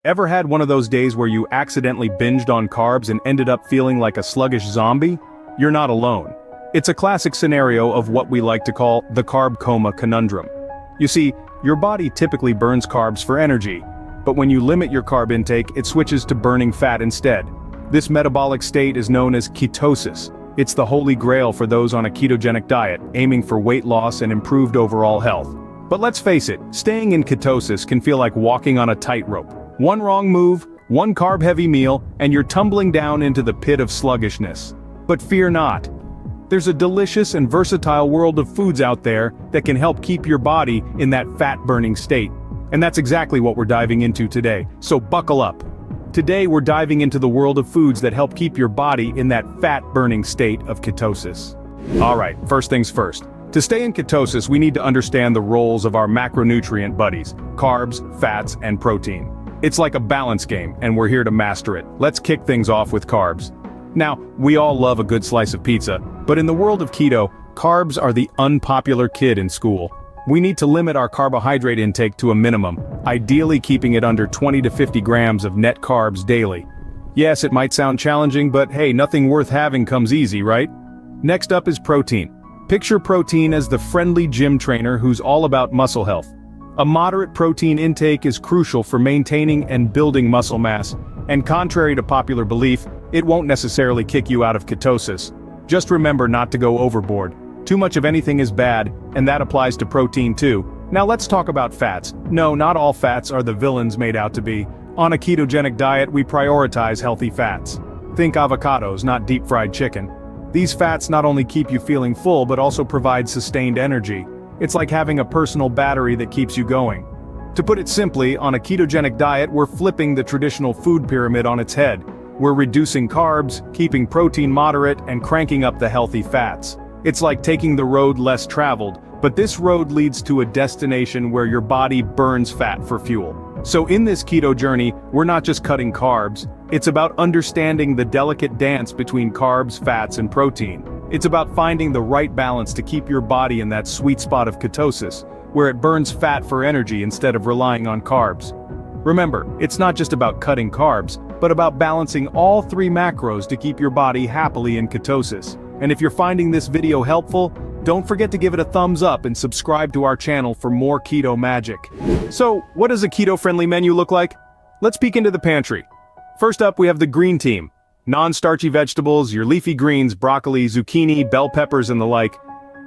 Ever had one of those days where you accidentally binged on carbs and ended up feeling like a sluggish zombie? You're not alone. It's a classic scenario of what we like to call the carb coma conundrum. You see, your body typically burns carbs for energy, but when you limit your carb intake, it switches to burning fat instead. This metabolic state is known as ketosis. It's the holy grail for those on a ketogenic diet, aiming for weight loss and improved overall health. But let's face it, staying in ketosis can feel like walking on a tightrope. One wrong move, one carb-heavy meal, and you're tumbling down into the pit of sluggishness. But fear not. There's a delicious and versatile world of foods out there that can help keep your body in that fat-burning state. And that's exactly what we're diving into today, so buckle up. Today we're diving into the world of foods that help keep your body in that fat-burning state of ketosis. Alright, first things first. To stay in ketosis, we need to understand the roles of our macronutrient buddies: carbs, fats, and protein. It's like a balance game, and we're here to master it. Let's kick things off with carbs. Now, we all love a good slice of pizza, but in the world of keto, carbs are the unpopular kid in school. We need to limit our carbohydrate intake to a minimum, ideally keeping it under 20 to 50 grams of net carbs daily. Yes, it might sound challenging, but hey, nothing worth having comes easy, right? Next up is protein. Picture protein as the friendly gym trainer who's all about muscle health. A moderate protein intake is crucial for maintaining and building muscle mass, and contrary to popular belief, it won't necessarily kick you out of ketosis. Just remember not to go overboard. Too much of anything is bad, and that applies to protein too. Now let's talk about fats. No, not all fats are the villains made out to be. On a ketogenic diet, we prioritize healthy fats. Think avocados, not deep-fried chicken. These fats not only keep you feeling full but also provide sustained energy. It's like having a personal battery that keeps you going. To put it simply, on a ketogenic diet, we're flipping the traditional food pyramid on its head. We're reducing carbs, keeping protein moderate, and cranking up the healthy fats. It's like taking the road less traveled, but this road leads to a destination where your body burns fat for fuel. So in this keto journey, we're not just cutting carbs, it's about understanding the delicate dance between carbs, fats, and protein. It's about finding the right balance to keep your body in that sweet spot of ketosis, where it burns fat for energy instead of relying on carbs. Remember, it's not just about cutting carbs, but about balancing all three macros to keep your body happily in ketosis. And if you're finding this video helpful, don't forget to give it a thumbs up and subscribe to our channel for more keto magic. So, what does a keto-friendly menu look like? Let's peek into the pantry. First up, we have the green team. Non-starchy vegetables, your leafy greens, broccoli, zucchini, bell peppers, and the like.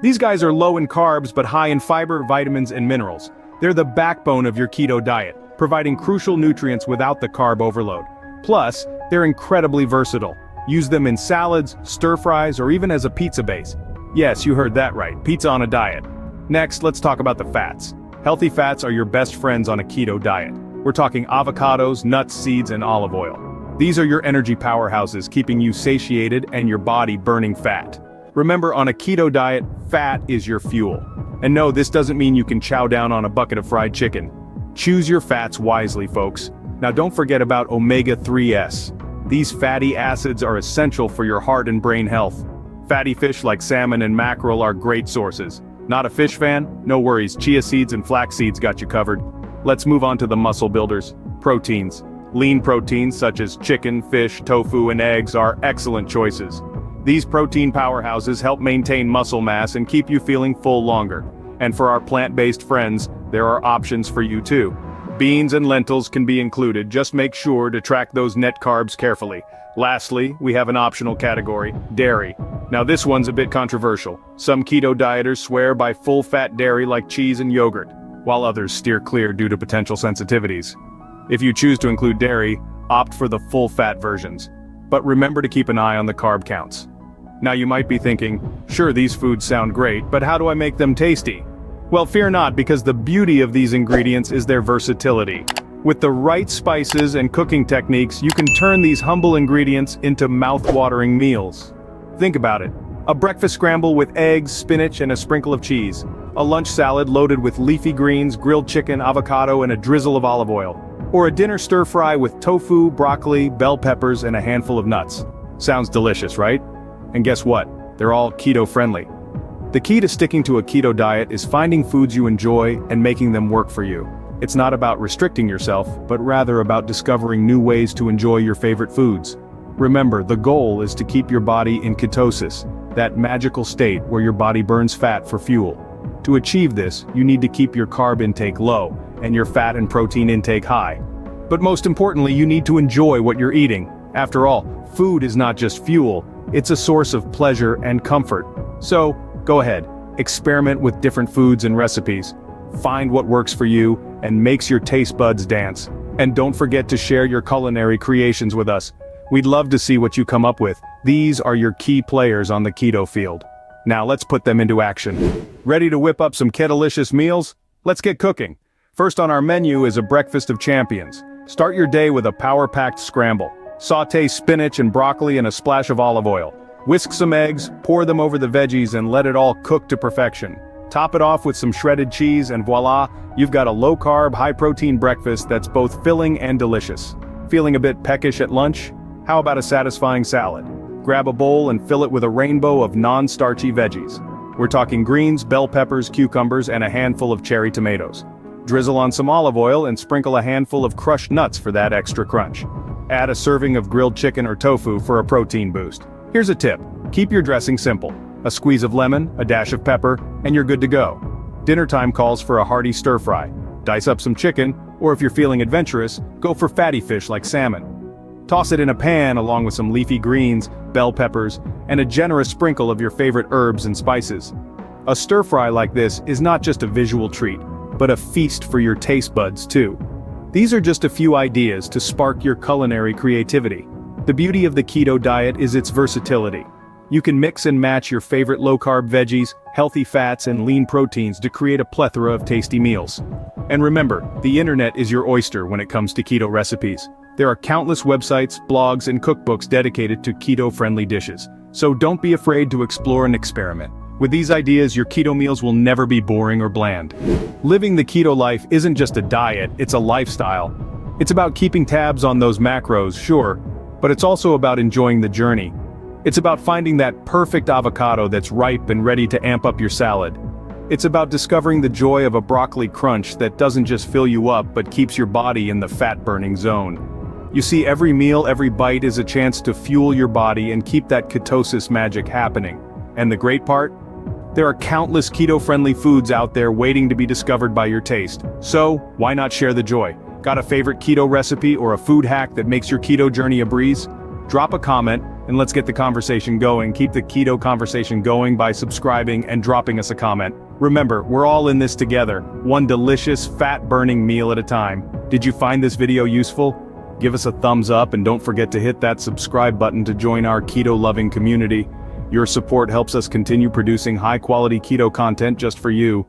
These guys are low in carbs but high in fiber, vitamins, and minerals. They're the backbone of your keto diet, providing crucial nutrients without the carb overload. Plus, they're incredibly versatile. Use them in salads, stir-fries, or even as a pizza base. Yes, you heard that right, pizza on a diet. Next, let's talk about the fats. Healthy fats are your best friends on a keto diet. We're talking avocados, nuts, seeds, and olive oil. These are your energy powerhouses, keeping you satiated and your body burning fat. Remember, on a keto diet, fat is your fuel. And no, this doesn't mean you can chow down on a bucket of fried chicken. Choose your fats wisely, folks. Now don't forget about omega-3s. These fatty acids are essential for your heart and brain health. Fatty fish like salmon and mackerel are great sources. Not a fish fan? No worries, chia seeds and flax seeds got you covered. Let's move on to the muscle builders. Proteins. Lean proteins such as chicken, fish, tofu, and eggs are excellent choices. These protein powerhouses help maintain muscle mass and keep you feeling full longer. And for our plant-based friends, there are options for you too. Beans and lentils can be included, just make sure to track those net carbs carefully. Lastly, we have an optional category, dairy. Now this one's a bit controversial. Some keto dieters swear by full-fat dairy like cheese and yogurt, while others steer clear due to potential sensitivities. If you choose to include dairy, opt for the full-fat versions. But remember to keep an eye on the carb counts. Now you might be thinking, sure, these foods sound great, but how do I make them tasty? Well, fear not, because the beauty of these ingredients is their versatility. With the right spices and cooking techniques, you can turn these humble ingredients into mouth-watering meals. Think about it. A breakfast scramble with eggs, spinach, and a sprinkle of cheese. A lunch salad loaded with leafy greens, grilled chicken, avocado, and a drizzle of olive oil. Or a dinner stir-fry with tofu, broccoli, bell peppers, and a handful of nuts. Sounds delicious, right? And guess what? They're all keto-friendly. The key to sticking to a keto diet is finding foods you enjoy and making them work for you. It's not about restricting yourself, but rather about discovering new ways to enjoy your favorite foods. Remember, the goal is to keep your body in ketosis, that magical state where your body burns fat for fuel. To achieve this, you need to keep your carb intake low, and your fat and protein intake high. But most importantly, you need to enjoy what you're eating. After all, food is not just fuel, it's a source of pleasure and comfort. So, go ahead, experiment with different foods and recipes. Find what works for you, and makes your taste buds dance. And don't forget to share your culinary creations with us. We'd love to see what you come up with. These are your key players on the keto field. Now let's put them into action. Ready to whip up some Ketolicious meals? Let's get cooking. First on our menu is a breakfast of champions. Start your day with a power-packed scramble. Sauté spinach and broccoli in a splash of olive oil. Whisk some eggs, pour them over the veggies and let it all cook to perfection. Top it off with some shredded cheese and voila, you've got a low-carb, high-protein breakfast that's both filling and delicious. Feeling a bit peckish at lunch? How about a satisfying salad? Grab a bowl and fill it with a rainbow of non-starchy veggies. We're talking greens, bell peppers, cucumbers, and a handful of cherry tomatoes. Drizzle on some olive oil and sprinkle a handful of crushed nuts for that extra crunch. Add a serving of grilled chicken or tofu for a protein boost. Here's a tip: keep your dressing simple. A squeeze of lemon, a dash of pepper, and you're good to go. Dinner time calls for a hearty stir-fry. Dice up some chicken, or if you're feeling adventurous, go for fatty fish like salmon. Toss it in a pan along with some leafy greens, bell peppers, and a generous sprinkle of your favorite herbs and spices. A stir-fry like this is not just a visual treat, but a feast for your taste buds too. These are just a few ideas to spark your culinary creativity. The beauty of the keto diet is its versatility. You can mix and match your favorite low-carb veggies, healthy fats, and lean proteins to create a plethora of tasty meals. And remember, the internet is your oyster when it comes to keto recipes. There are countless websites, blogs, and cookbooks dedicated to keto-friendly dishes. So don't be afraid to explore and experiment. With these ideas, your keto meals will never be boring or bland. Living the keto life isn't just a diet, it's a lifestyle. It's about keeping tabs on those macros, sure, but it's also about enjoying the journey. It's about finding that perfect avocado that's ripe and ready to amp up your salad. It's about discovering the joy of a broccoli crunch that doesn't just fill you up but keeps your body in the fat-burning zone. You see, every meal, every bite is a chance to fuel your body and keep that ketosis magic happening. And the great part? There are countless keto-friendly foods out there waiting to be discovered by your taste. So, why not share the joy? Got a favorite keto recipe or a food hack that makes your keto journey a breeze? Drop a comment, and let's get the conversation going. Keep the keto conversation going by subscribing and dropping us a comment. Remember, we're all in this together, one delicious, fat-burning meal at a time. Did you find this video useful? Give us a thumbs up and don't forget to hit that subscribe button to join our keto-loving community. Your support helps us continue producing high-quality keto content just for you.